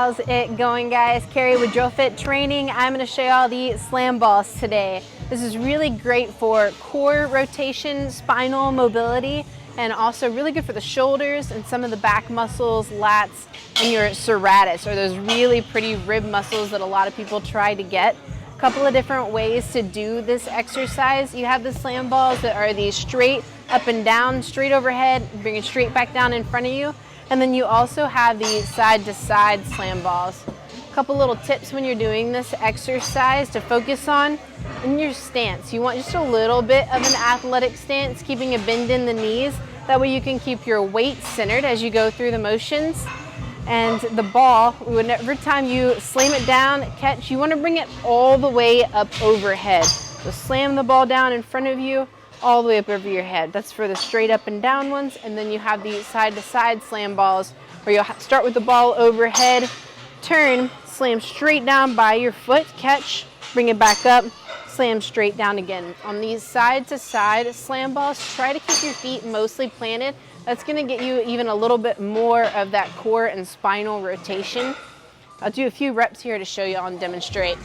How's it going, guys? Carey with DrillFit Training. I'm going to show you all the slam balls today. This is really great for core rotation, spinal mobility, and also really good for the shoulders and some of the back muscles, lats, and your serrates, or those really pretty rib muscles that a lot of people try to get. A couple of different ways to do this exercise. You have the slam balls that are these straight up and down, straight overhead, bring it straight back down in front of you. And then you also have the side-to-side slam balls. A couple little tips when you're doing this exercise to focus on in your stance. You want just a little bit of an athletic stance, keeping a bend in the knees. That way you can keep your weight centered as you go through the motions. And the ball, every time you slam it down, catch, you want to bring it all the way up overhead. So slam the ball down in front of you, all the way up over your head. That's for the straight up and down ones. And then you have the side-to-side slam balls where you'll start with the ball overhead, turn, slam straight down by your foot, catch, bring it back up, slam straight down again. On these side-to-side slam balls, try to keep your feet mostly planted. That's going to get you even a little bit more of that core and spinal rotation. I'll do a few reps here to show you and demonstrate.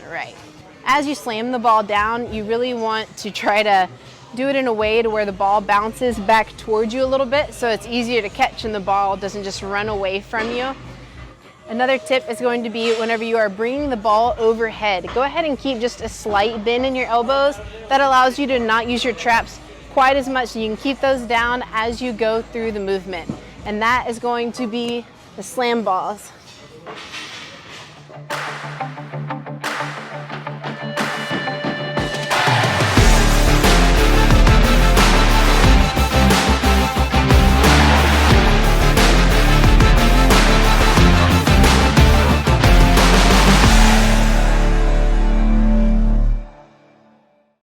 All right. As you slam the ball down, you really want to try to do it in a way to where the ball bounces back towards you a little bit so it's easier to catch and the ball doesn't just run away from you. Another tip is going to be whenever you are bringing the ball overhead, go ahead and keep just a slight bend in your elbows. That allows you to not use your traps quite as much. You can keep those down as you go through the movement. And that is going to be the slam balls.